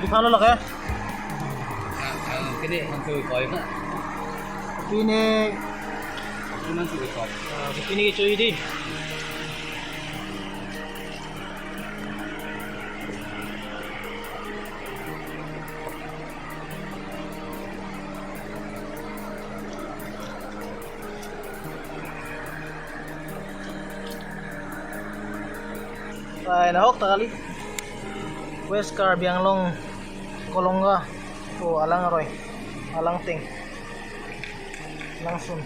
พี่เขาแล้วหรอแก cái này hàng tuổi khỏi nữa พี่นี่ cái năng tuổi khỏiพี่นี่ช่วยดิAy, nahok takali. West car biang long kolongga. Oh, alang roy. Alang ting. Langsung.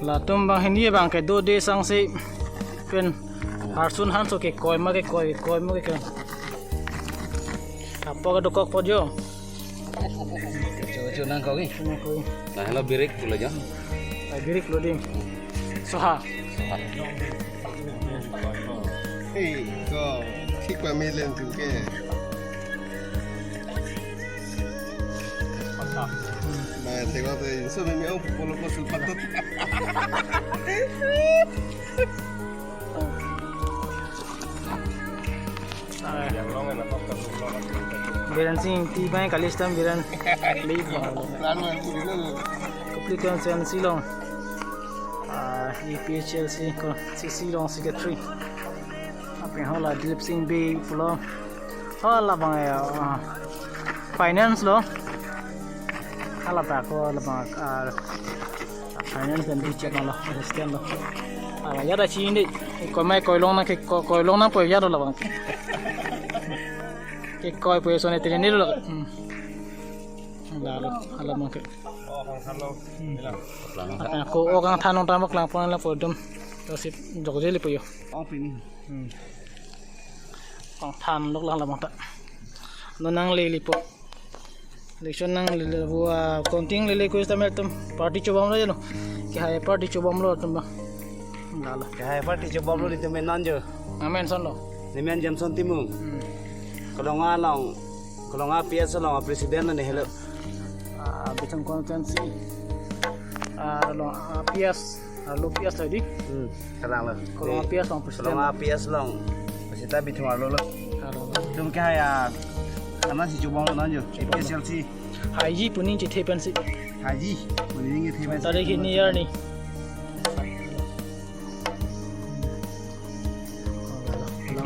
là tôm bằng hình như bằng cái đôi đi sang si bên harsun han so cái coi mà cái apa cái đồ cọc pojo cucu nang kau ni nah hello birik dulu aja birik lo dim soha Hey, go. Kick my million to get. Nah, tengok tu, so memang aku polo pasal patut. Biran sing tiba kali stam biran leave Lalu aku dulu. Kuplikan sen silong EPHLC ko CC long secretary apa yang hola Dilip Singh B pulo hola bang ya finance lo hala pa ko la bang finance dan teacher lo assistant lo ya da chi ni ko mai ko long na ke ko long na po ya lo bang ke ko po so ne tene ni lo lalu hala bang ke ko orang thanong tamak lang pon la podum tosip jogjeli po yo kong than lok lang lamang ta nonang lili po election nang lili buat counting lili ko istamel tum party chobam lo jano ki hai party chobam lo tum lala Kaya party coba belum itu menanjo. amen son lo Nemen Jamson Timung. Kalau nggak biasa long presiden nih hello. bicang konsensi lo PS lo PS tadi Terang lah. kalau PS long Kalau presiden nggak biasa long kita bicara malu lo. Cuma kayak karena si coba lo nanjo. SLC. haji puning cite pensi Haji. Mending itu mas. tadi kini ya nih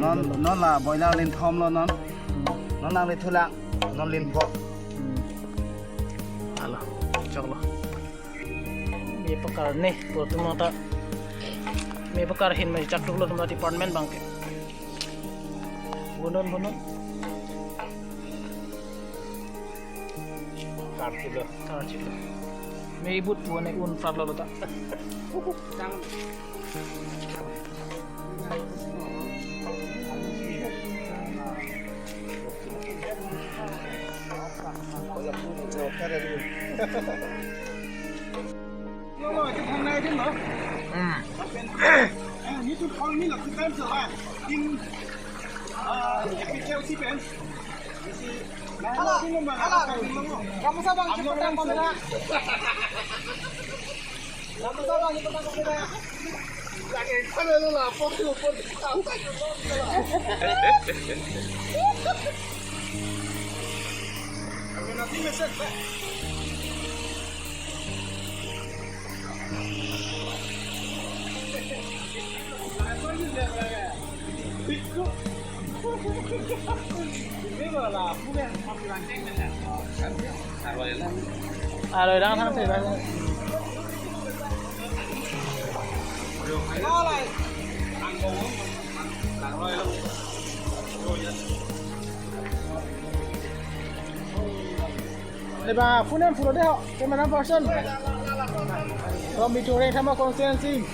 Non là boiler lên thom lo non. Non đang lên thôi lặng. Non lên phọ. Alah, insyaallah. Me pakar nih, buat mata. Me pakar hin me cak dulu sama departemen bangke. Bunun. Karcilo. Me ibut buane un farlo lo tak. Rồi đang thang thì đây. Đây bà phun em phun đấy họ, cái mà 5%. Còn bị chủ đây tham gia consensus.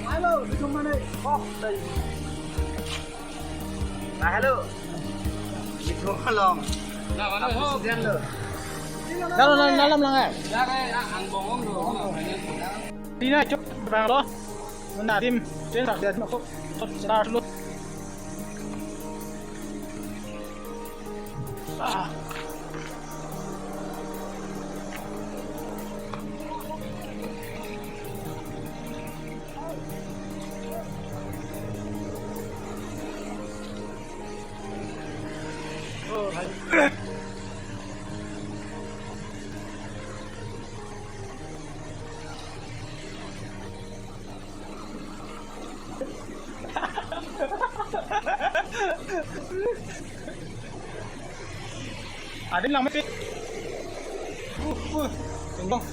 Alo, đi chung mana? Đây. Hello. Itu long. Nah, mana presiden lo. Dalam lang eh. Ya kayak ang bongong lo. Tina chúc vàng đó. Nó tim trên sạc điện nó không start luôn. Adin lang mati. Tingong.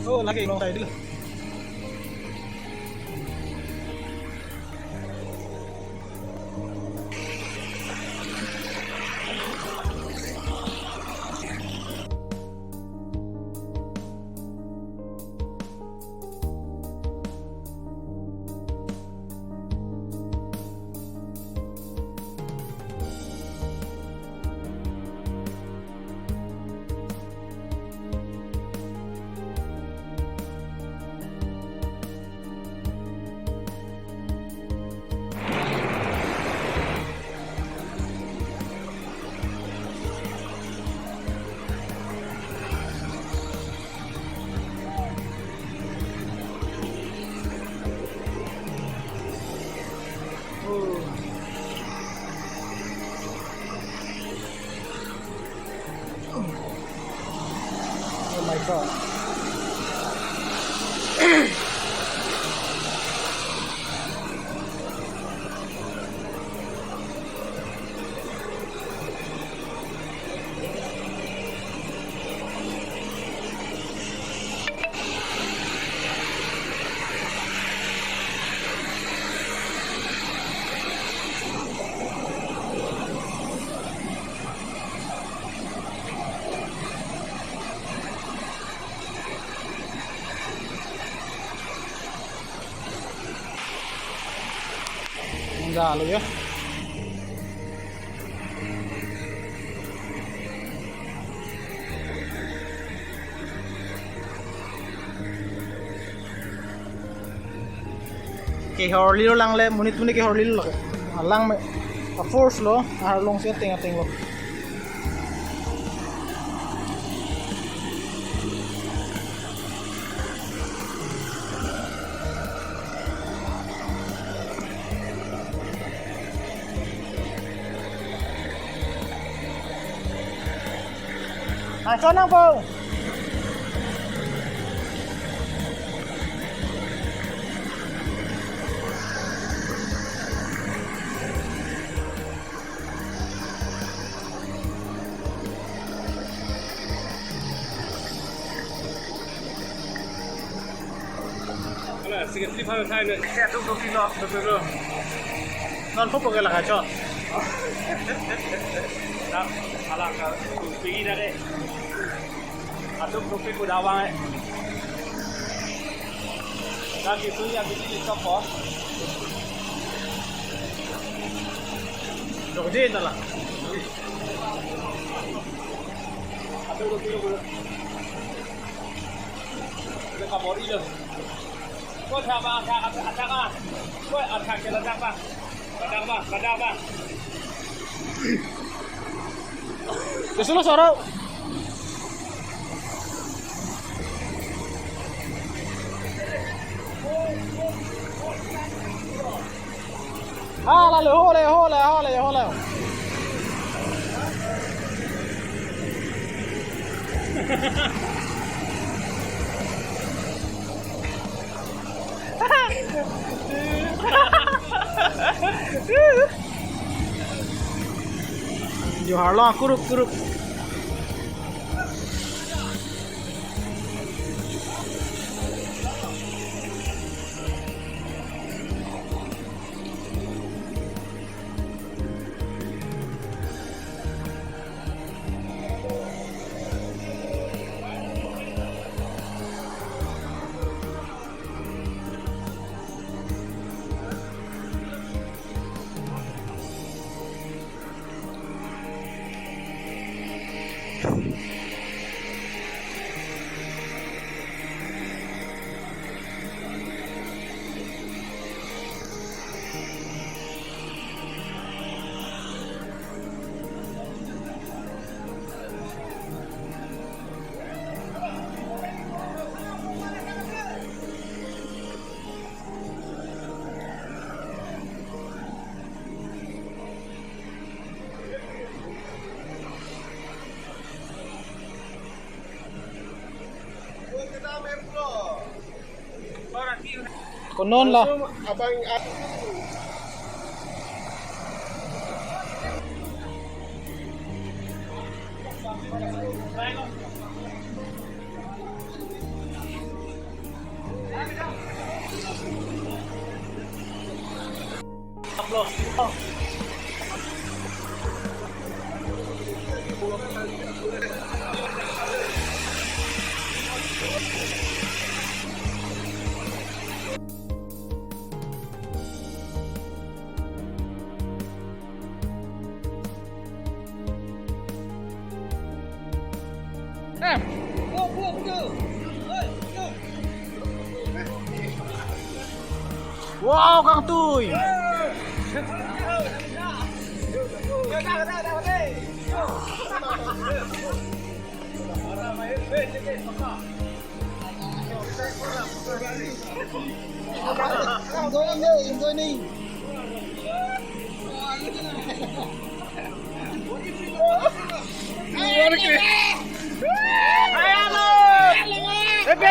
Oh, lagi long tayo dulu. Dạ luôn á. Cái hor lilo lang le munit munit cái hor lilo lang me a force lo a long se ting ating lo. Cho năng vô. Sige, slip halos tayo na. Kaya tuk kilo, tuk. Non po pag lang cho. Nah, ala ka pergi dah deh. Atuk topi ko dawang eh. Lagi tu yang bikin stop oh. Dok je na la. Atuk topi ko. Dekat body dah. Kau siapa atak ah? Kau atak ke ledak bang? Ledak bang. Kesulo soro. Lalu hole. Johar lo kurup. Konon lah. Abang Wow, Kang Tuy. Enjoy ni.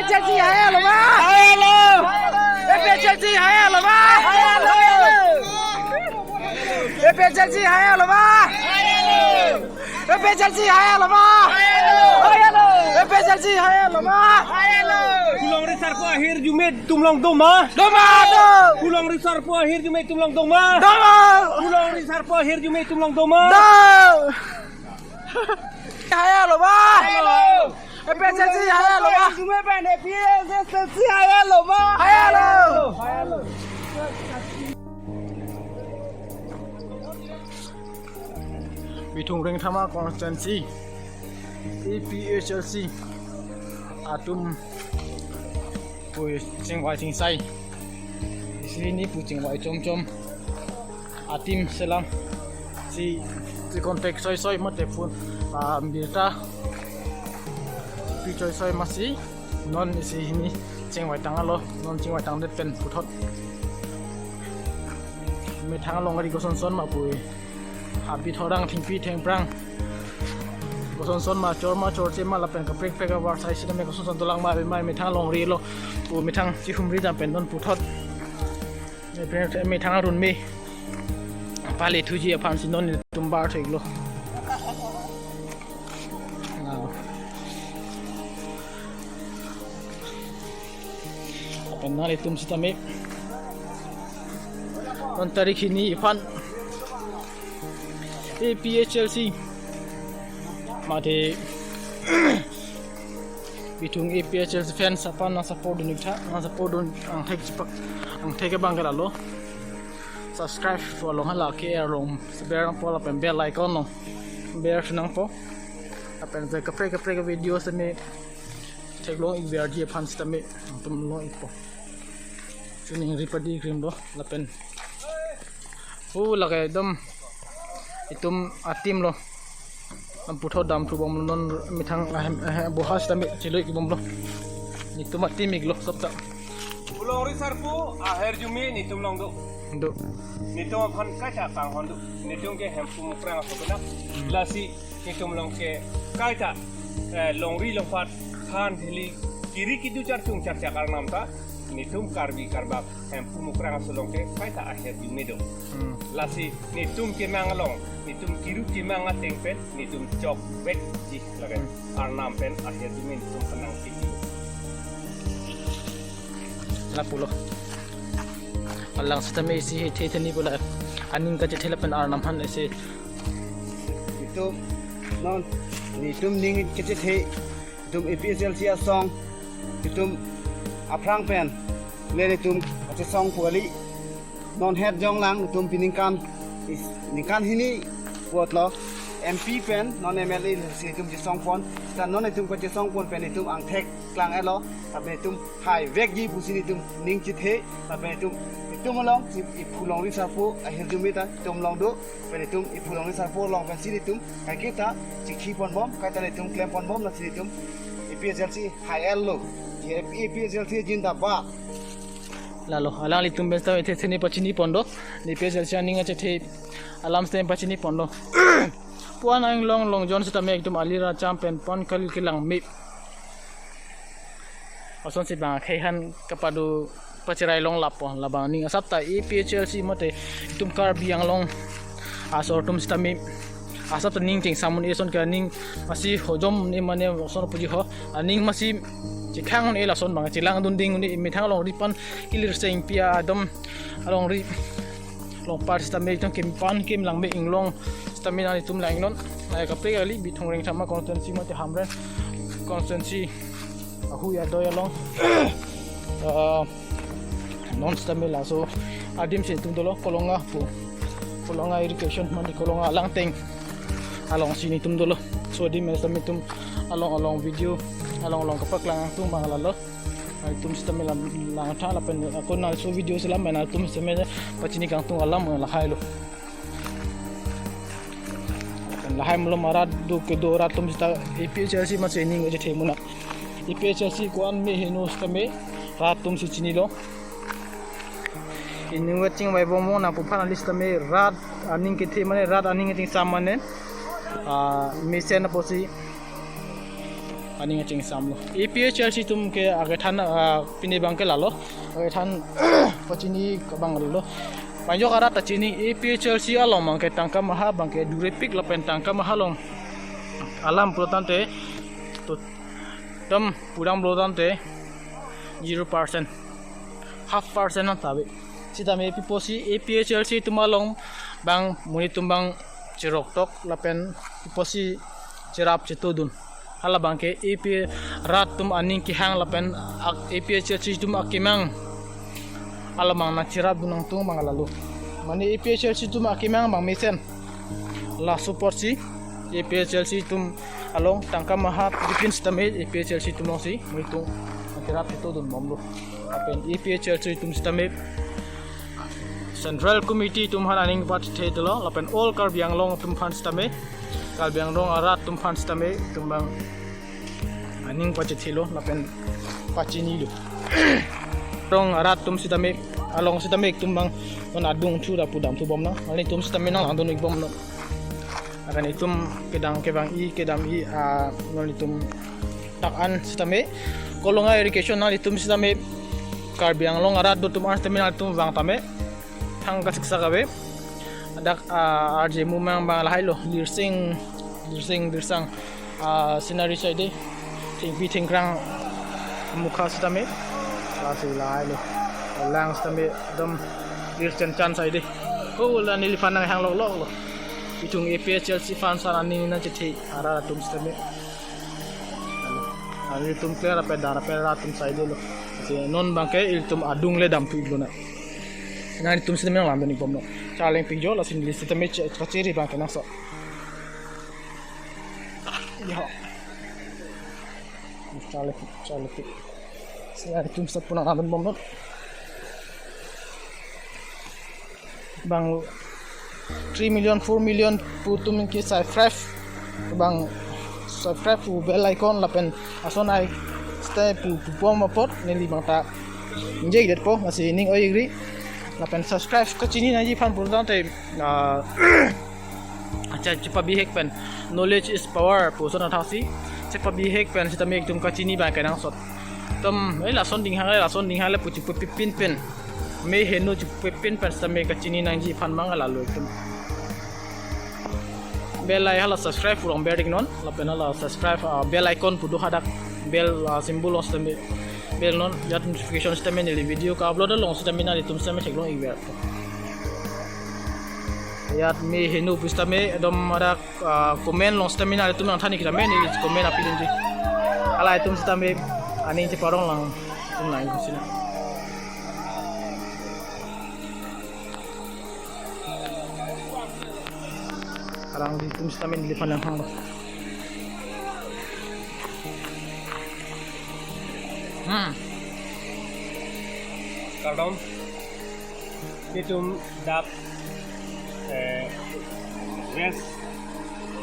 Chelsea hai lo ba. Chelsea hai lo ba. Chelsea hai lo ba. Chelsea hai lo ba. Chelsea hai lo ba. Pulang resar po akhir Jumat tumlong doma. Doma. Pulang resar po akhir Jumat tumlong doma. Pulang resar po akhir Jumat tumlong doma. Hai lo ba. Chelsea hai lo ba. Jumat pandai Chelsea hai lo ba. Hai lo. Bitung Ring Thama Constituency APHLC atum pui Chingwai Chingsai sini pu Chingwai chom atim selam si kontak soy mate pun birta pi soy masih non isi ini Chingwai tangalo non Chingwai tang det pen puthot me thang long ri ko son ma pui habit horang thingpi thengprang son ma chor che ma la pen ka prek ka war sai sida me ko son dolang ma me thang long ri lo pu me thang chi hum ri jam pen non puthot me thang run me pale thuji aphan sin non tumbar thek lo pen nali tum sita me on tarikh ini fan APHLC mate bitung APHLC fans apa na support ni tha na support ang thek bangala lo subscribe to long hala ke long seberang pola pen bell icon no ber nang po apen ze kapre video se me thek long ik ver ji fan sta me tum lo ik po chuning ripadi krim do lapen lagay dam itum atim lo am putho dam thu bom non mithang bohas dam chiloi ki bom lo itum atim iglo sabta ulori sarpu aher jumi nitum long do nitum phan kacha kang hondu nitum ke hempu mukrang hobna lasi nitum long ke kaita longri longpat khan thili kiri kidu char chung char chakar namta nitum karbi karbab hempu mukrang solong ke kaita aher jumi do lasi nitum ke mangalong nitum kiru ke manga tengpen nitum chok bet ji lagay arnam pen aher jumi nitum penang kiki la pulo alang sa tami si thethani bola aning ka thela pen arnam han ese itu non nitum ning kece the tum APHLC song itum aprang pen le tum ache song puali non head jong lang tum piningkan hini buat lo MP pen non MLA si tum di song pon dan non tum ko di song pon pen tum ang thek klang elo tapi tum hai vek ji pusini tum ning chithe tapi tum long si ipulong ri sarpo ahir jumita tum long do pen tum ipulong ri sarpo long pen si tum kai kita chikhi pon bom kai ta tum klem pon bom na si tum APHLC hai elo APHLC jindabad lalo alang litum besta thethani pachini pondo ni APHLC aning ache the alam stem pachini pondo puan ang long jon sita me ekdum alira champion pon kal kilang mi ason si bang khehan kapadu pachirai long lapo labang ning asapta APHLC mate tum kar biang long asor tum sita mi asapta ning ting samun eson ka ning masi hojom ni mane son puji ho aning masi chikhang ni la son bang chilang dun ding ni mi thang long ripan ilir seng pia dom along ri long par sita me tum kim pan kim lang me inglong stamina ni tum lang non ay kapre ali Bitung Ring Thama constituency mate hamren constituency ahu ya do yalong non stamina so adim se tum dolo kolonga irrigation mani kolonga lang teng along sini tum dolo so di mes tum along video along kapak lang tum bangalalo ay tum stamina lang thala pen ako na so video sila mena tum stamina pachini kang tum alam la hailo lahai mulo marad do ke do ratum sta APHLC ma training je themuna APHLC kwan me hinu stame ratum si chinilo inu waching bai bomo na pu phana list me rat aning ke the mane rat aning ting samane mission posi aning ting samlo APHLC tum ke age than pine bang ke lalo age than pachini kabang lo panjo kara tachini APHLC along mangke tangka maha bangke durepik lapen tangka mahalong alam protante to tam purang protante 0% 0.5% na tabe sita me piposi APHLC tumalong bang muni tumbang cirok tok lapen piposi cirap citudun hala bangke AP rat tum aning ki hang lapen APHLC tum akimang alamang na cirap bunang tung mga lalo mani APHLC tum akimang bang mesen la support si APL Chelsea tum along tangka mahat defense tame APL Chelsea tum long si muitung akirat itu dun momlo apen APL Chelsea tum stame Central Committee tum han aning pat the lo apen all karbiang long tum fan stame karbiang long arat tum fan stame tum bang aning pat thilo apen pachini lo rong arat tum stame along stame tum bang on adung thu da pudam tu bom na ani tum stame nang andun ik bom no akan itum kedang kebang i kedam i non itum takan sistame kolonga irrigation na itum sistame karbiang long arat do tum terminal tum bang tame thang ka siksa gabe adak RJ mumang bang lahai lo lirsing scenery side ting pi ting krang mukha sistame kasi lahai lo lang sistame dom lirsen chan side ko la nilifan nang hang lo itung APL Chelsea fans ani na chithi ara tum stame ani tum player apa dara pera tum side lo si non bangke il tum adung le dam tu guna nani tum stame lang bani pomno chaleng pinjo la sin list stame chiri bangke na so ya chale saya tum stap puna lang pomno bang 3 million 4 million putum ki subscribe bang subscribe pu bell icon lapen ason ai stay pu pom pot neli mata njei det po masih ning oi gri lapen subscribe ke chini naji fan purdan te acha cepa bihek pen knowledge is power pu son thasi cepa bihek pen sita mek tum ka chini ba kanang sot tom ei la son ding ha le pu chu pin pen me henu chu pin pen sa me ka chini naji fan mangala lo tum bell icon hala subscribe urang berding non lapen hala subscribe bell icon pudu hadak bell symbol os tembe bell non jat notification sistem ni video ka upload long sistem na tum sistem cheklong iber yat me henu pustame edom ada comment long sistem na tum nang thani kita me ni comment apilin ji ala tum sistem ani ti parong lang tum nang sina Arang di tum stamin di depan yang hang. Kardom itum dap res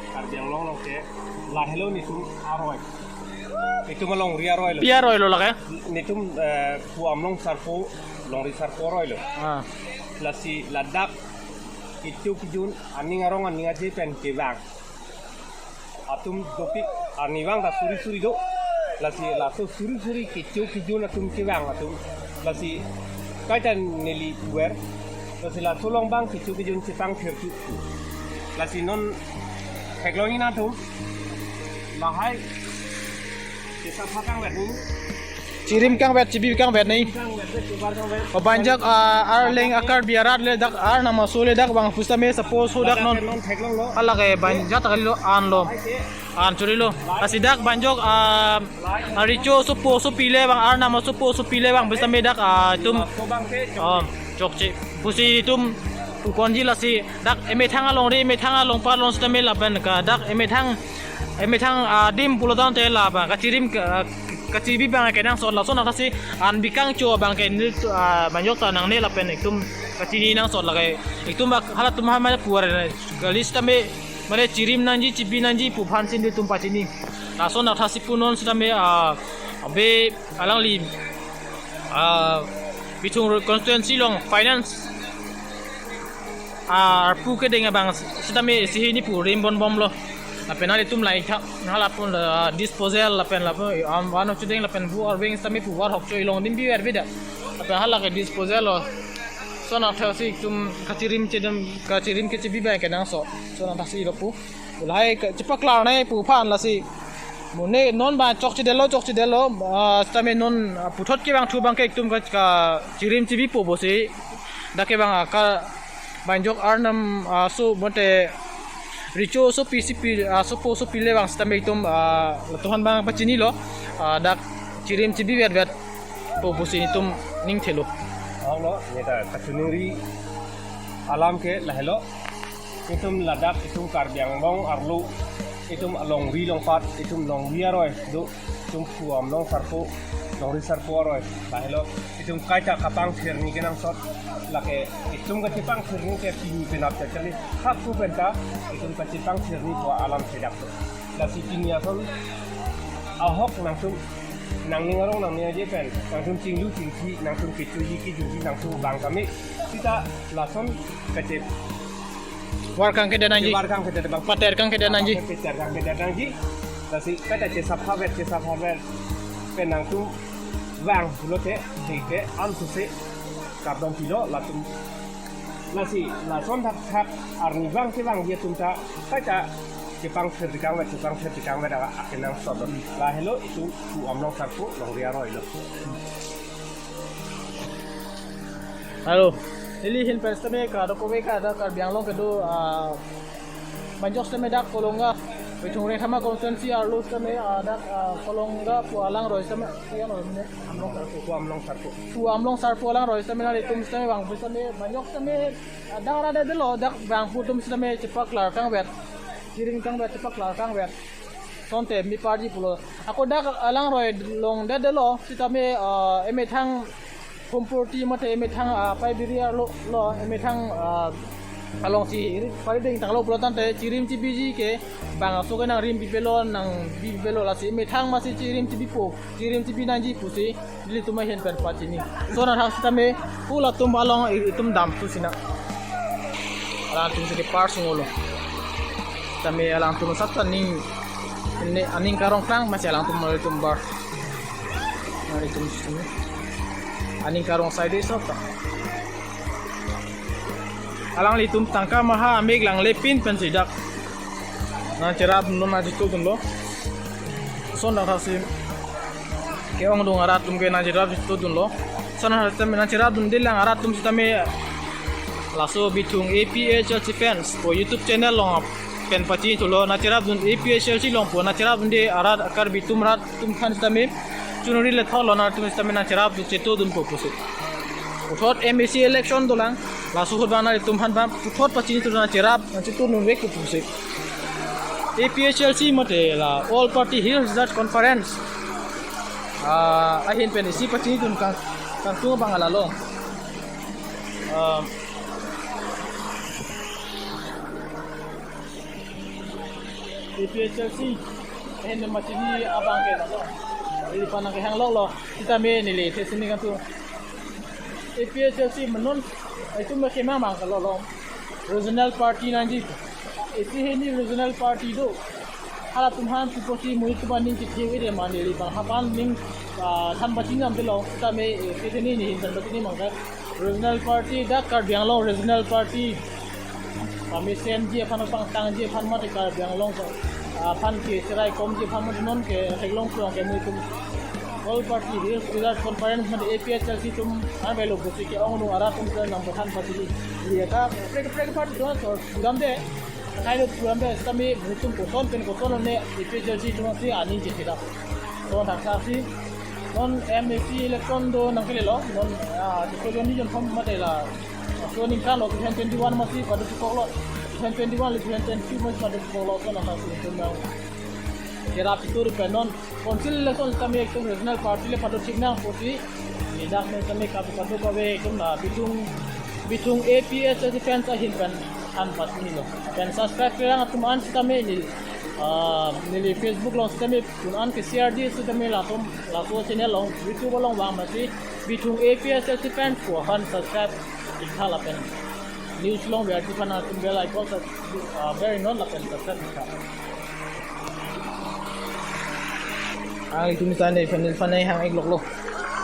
karbiang long ke lahelo nitum aroy itum long ri aroy lo Piaroy lo laka nitum puam long sarpo long ri sarpo aroy lo lasi ladap itu kijun aning arong aning aje pen kebang atum dopik aniwang da suri do lasi laso suri kicu kijun atum kebang atum lasi kaitan neli wer lasi la tolong bang kicu kijun cipang kertu lasi non hegloni na tum lahai kita pakang wet ni cirim kang bet cibi kang bet ni banjak arling akar biarat le dak ar nama sule dak bang pustame suppose hu dak non ala ke banjat lo an lo an churi lo asidak banjok aricho so pile bang ar nama so pile bang pustame dak tum chokchi pusi tum konji lasi dak eme thanga long ri eme thanga long pa long stame la ban ka dak eme thang dim pulodan te la ba ka cirim kacibi bang kenang son la son akasi an bikang cho bang ken banjok ta nang ne la pen ikum kacini nang son la kai ikum bak halat tum ha ma puar lista me mare cirim nanji cibi nanji pu phan sin de tum pacini la son athasi punon sta me abe alang li bitung constituency long finance pu ke denga bang sta me si ni pu rim bon bom lo lapen ali tum lai thak halapun disposal lapen lapo wano chudeng lapen bu or wing sami pu war hok choi long dim bi wer bida lapen halak disposal lo sona thasi tum kachirim ke chibi ba kenang so sona thasi lo pu ulai chipak lar nai pu phan la si mune non ba chok chi delo stame non puthot ke bang thu bang ke tum ka chirim chibi pu bo si dake bang ka banjok arnam so bote richo so PCP so pile bang stame itum tuhan bang pacini lo dak cirim cibi wer po busin itum ning thelo lo nyata katunuri alam ke lahelo itum ladak itum karbiang long arlu itum long ri long pat itum long ri aroy do itum puam long sarpo long ri sarpo aroy bahelo itum kaita kapang firni genang sot lake itum ka tipang firni ke pini penap chali hakku benta itum ka tipang firni ko alam sedak la sikinia son ahok langsung nang ningarong nang niya jepen langsung cinglu cingsi langsung kicu yiki junji langsung bang kami kita langsung kecep Warkang ke dananji. warkang kita bang Pater kang ke dananji. pater kang kita danji lasi kita cesap haber pen langsung bang bulote dike an suse kardon kilo langsung lasi langsung tak arni bang ke bang dia tunta kita Jepang sertikang ada akhirnya sodor lah hello itu ku amlong sarpu long riaro itu Halo. Ili hin pestame ka do kowe ka da kar biang long ke do banjok stame dak kolonga Bitung re sama konsensi arlu stame ada kolonga pu alang roi stame ya no ne ku amlong sarpu alang roi stame na itum stame bang stame banjok stame ada ada de lo dak bang putum stame cepak lar kang bet kiring kang bet cepak lar kang bet sonte mi parji pulo aku dak alang roi long de lo sitame eme thang komporti mate eme thang pai biria lo eme thang along si pare ding tang lo pulotan te cirim ci biji ke bang so ke nang rim bibelo nang bibelo la si eme thang masih cirim ci bipo cirim ci binanji pusi dili tuma hen per pachini so na thang sitame pula tum along itum dam tu sina ala tum se par sungolo tame alang tum satan ning ini aning karong klang masih alang tum mari tum bar mari tum sini aning karong side sota alang litum tangka maha amig lang lepin pensidak na cerap nun na ditu dun lo son na rasim ke ong dung arat tum ke na cerap ditu dun lo son na rasim na cerap dun dilang arat tum sitame laso bitung APH Defense po YouTube channel long pen pachi tu lo na cerap dun APH long po na cerap dun de arat akar bitum rat tum khan sitame chunuri le tholo na tum sitame na cerap du chetu dun po pusi uthot MAC election dolang lasu hot bana tum han ba uthot pachi tu na cerap na chetu nun rek pusi APHLC mate la all party hill result conference ahin pen isi pachi dun kan tu bangala lo APHLC ahin machini abang ke lo ini panang ke hang lo kita me ni le te sini kan tu APHLC menon itu me mang lo regional party nanji isi ni regional party do hala tumhan puposi mui tubanin ki thewi re mani ri bang hapan ning than baching am lo kita me ke ni hin tan ni mang regional party da kar biang lo regional party kami sen je phan pang tang je phan ma kar biang long phan ke serai kom je phan non ke heglong ko ke mui tum all party result conference में APHLC तुम हाँ बेलो बुसी के अंगनु आरा तुम कर नंबर थान पाती ये का प्रेग पार्टी तो पुराम दे काइलो पुराम दे तमी तुम कोसन ने APHLC तुम से आनी जेठिरा तो थांसासी non MAC election do nangkele lo non ko joni jon fam matela so ning kan lo 2021 masih pada pokok lo 2021 le 2022 masih pada pokok lo so nangkasi tuh kira itu non konsil election kami ektum regional party le pada signal poti nidak me kami kapu kawe ektum na bitung APH defense ahin kan an pas ni lo dan subscribe kerang atum an kami ni Facebook long kami pun an ke CRD su kami lakum channel long YouTube long wang masih bitung APH defense ko han subscribe ikhala pen news long biar tu kan atum bel icon very non lapen subscribe itu misalnya fan hang iglok lo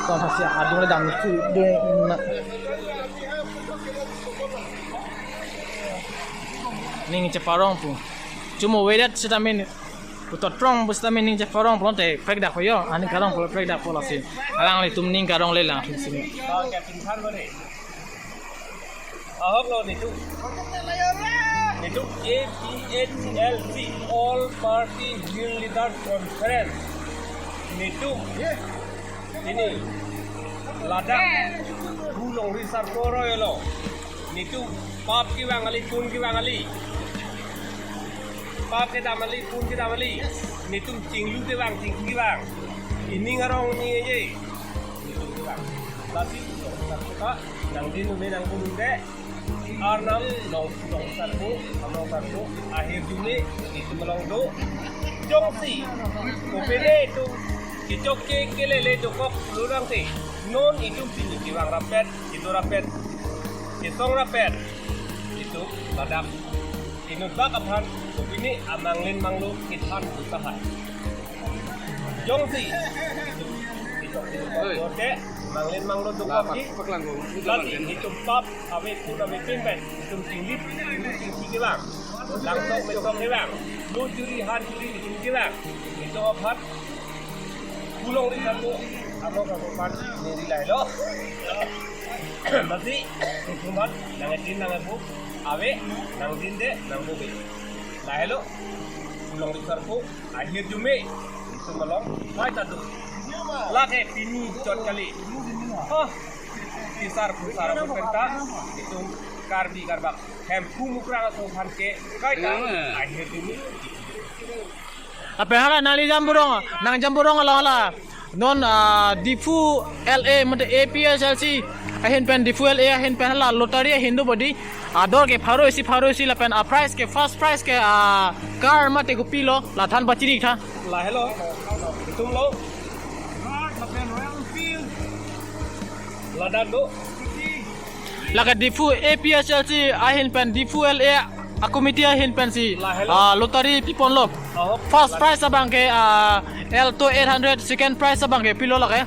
so pasti adung le dang tu de ning ceparong pu cuma wedat setamen putot prong bustamen ning ceparong plon te prek dak yo ani karong polo prek dak polo sin alang le tum ning karong le lang sin bang ke pintan bare ahok lo nitu APHLC all party leader conference itu ini ladak bulong risar koro ya lo nitu pap ki bang ali pun ki bang ali pap ke damali pun ke damali nitu cinglu ke bang cingki bang ini ngarong ni aje nitu ki bang tapi kita nang din me nang pun de arnam nong sarko among sarko akhir Juni itu melong do jongsi ko pele tu kicok ke lele jokok lurang te non itu sini ki bang rapet itu rapet Itong rapet itu badak inut bakapan ini amanglin manglu kitan usaha jongsi itu oke manglin manglu dukoki lagi itu pap awe kuda bepimpen itu tinggi kilang langsung metong kilang lu juri han juri kilang itu obat pulong di satu amo kapan ini lailo masih hukuman nangatin nangabu awe nangdin de nangbubi lailo pulang di sarko akhir Jumi itu melong mai tadu lagi pini jod kali oh di sarko penta itu karbi karbak hempu mukrang sopan ke kaita akhir Jumi apa hala nali jamburong nang jamburong ala non difu LA mate APSLC ahin pen difu LA ahin pen hala lottery hindu body ador ke pharo isi la pen price ke first price ke car mate ko pilo la than bachiri tha la hello tum lo la dado la ka difu APSLC ahin pen difu LA committee ahin pen si lottery pipon lop first price abang ke L2 800 second price abang ke pilo la ke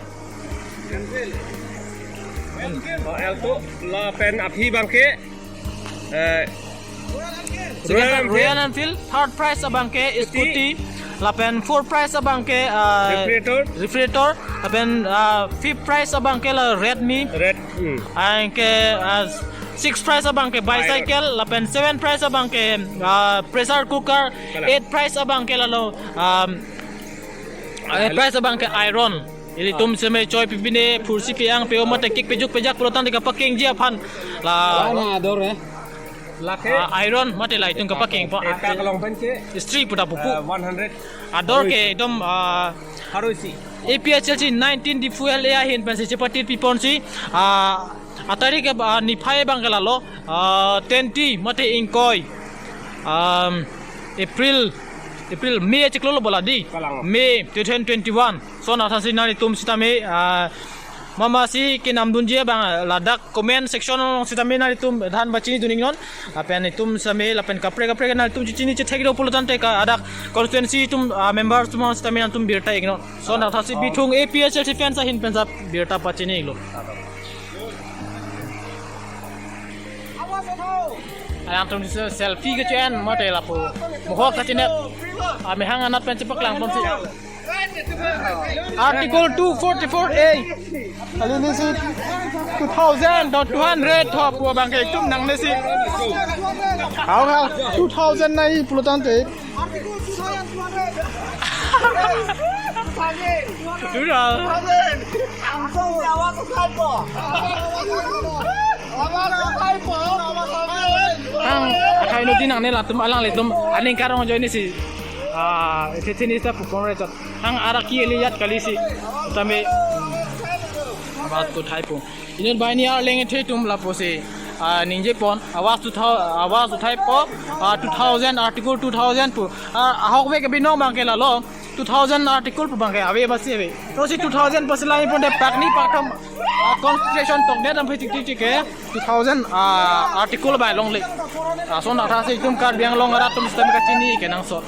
L2 la pen api bangke Royal Enfield third price abang ke scooty la pen fourth price abang ke refrigerator la pen fifth price abang ke la Redmi red ang ke sixth price abang ke bicycle la pen seventh price abang ke pressure cooker eighth price abang ke la lo price abang ke iron ili tum semai choi pipine fursi piang pe oma tekik pejuk pejak protan dika paking dia pan la ador lake iron mate lai tung ka paking pa eta kalong pen ke istri puta pupu 100 ador ke dom harusi APSLC 19 di fuel ya hin pen seperti pipon si atari ke ni phai bangala lo 20 mate ingkoi April May ciklo bola di May 2021 so na thasi nani tum sitame mama si kinam dunje bang ladak comment section long sitame nani tum dhan bachini duning non apen tum same lapen kapre nani tum chini che thegiro pulutan te ka adak constituency tum members tum sitame tum birta igno so na thasi bithung APSLC fans hin pensa birta pachini iglo alang tum selfie ke chen mate lapo mohok ka chinet ame hang anat pen cepak lang pon si article 244A alini si 2000 dot 200 thop pu bang ke tum nang ne si hau 2000 nai pulutan te sudah Hai no tinang ne latum alang letum aning karong jo ini si sini sa pukon re chat ang araki eliyat kali si tame bat ko thai pu inen bai ni ar lenge the tum la po se ninje pon awas uthai po 2000 article 2000 pu ahok me ke bino mang ke la lo 2000 article pu bang ke ave basi ave to si 2000 paslai pon de pakni patham constitution tok de dam phai tik ke 2000 article bai long le so na tha se tum kar biang long ara tum stem ka chini ke nang so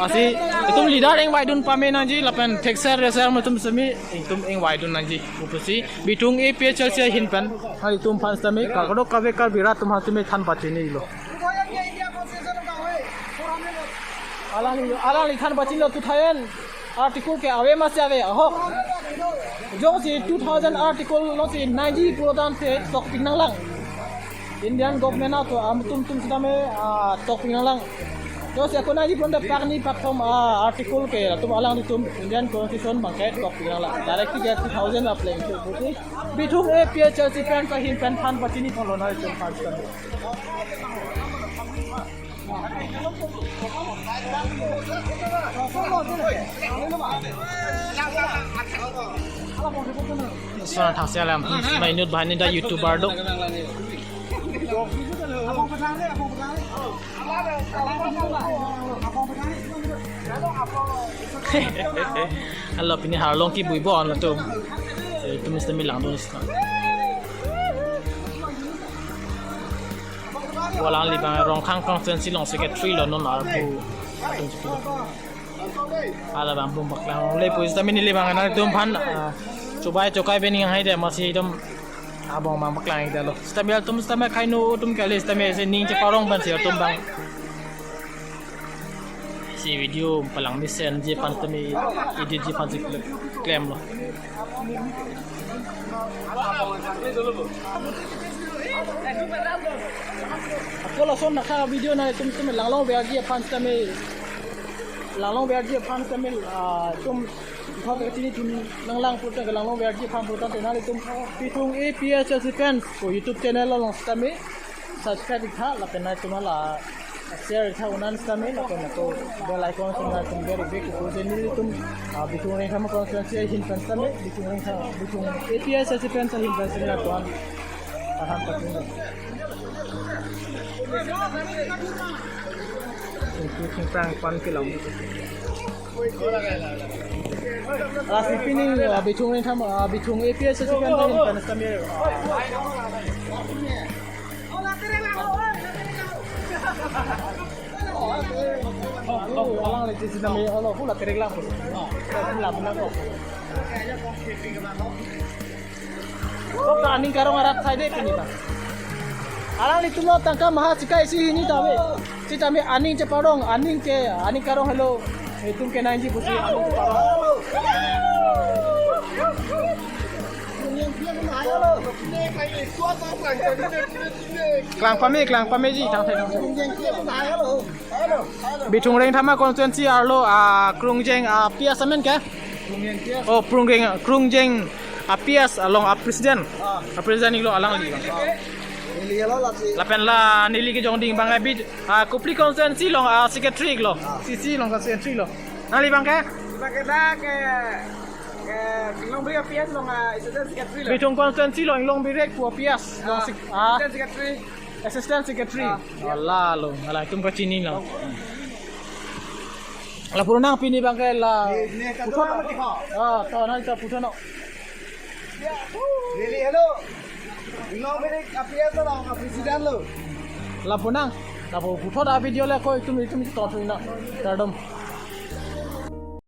asi tum leader eng wai dun pame nang ji lapen texer reser tum semi tum eng wai dun nang ji upusi bitung APSLC hin pen hari tum pan semi ka godok ka ve kar birat tum hatime than pachini lo alali than pachini lo tu thayen article ke ave mas ave ho jo si 2000 article lo si 90 prodan se tok pinang lang Indian government na to tum sidame tok pinang lang Terus aku nanti pun dapat ni platform artikel ke tum alang di tum Indian Constitution bangkai copy lah. Direct get 2000 lah playing tu. Betul. Bitung APS Chelsea fan sahim fan fan pasti ni follow na tum fan kan. Soalnya thang saya lam main nut bahan ni dah YouTuber dok. Halo pini harlong ki bui bon lah tu. Itu mesti milang tu nisna. Walang libang rong kang constituency long secretary lo non arbu. Ala bang bum baklang le puis tapi ni libang anak tu pan coba bening hai dia masih dom abang mang baklang ida lo. Stamel tum stamel kainu tum kali stamel se ning ceparong ban se tum bang. Si video palang misen je pan temi edit je pan se claim lo. Aku langsung nak video na tum langlong biar dia pan temi langlong biar dia pan temi tum kau kat sini tum langlang putar ke langlong biar dia pan putar tenal tum pitung APS Chelsea fans ko YouTube channel lo long temi subscribe ikha la pena tum la share ikha unan temi la pena ko bell icon sunna tum very big ko jeni tum pitung ring sama constituency hin fans temi pitung APS Chelsea fans hin fans ni la tuan paham patung Ini perang pan kilau. Alas ini bitung ni sama bitung APS sesuatu yang panas kami. Orang lagi sih kami Allah pula terenglang pun. Terenglang pun aku. Kau tak aning karong arat saya deh ni tak. Alang ni tumo tangka maha cikai si ini tabe. Si tabe aning ceparong, aning karong hello. Itum ke nanji pusi aning ceparong. Kelang pame ji tang thai. Bitung reng thama constituency arlo krungjeng pias amen ke? Oh krungjeng pias along presiden. Presiden ni lo alang li. Lapen la nili ke jong ding bang abid kupli constituency long secretary lo sisi long secretary lo nali bang ke long beri pias long secretary lo bitung constituency long beri ku pias long secretary assistant secretary Allah lo ala tum ka chini lo la purunang pini bang ke la puthot to na ta puthot no Lili hello. Long beri APS lo presiden lo. Lapunang, lapu puthot video le ko itu to na tardom.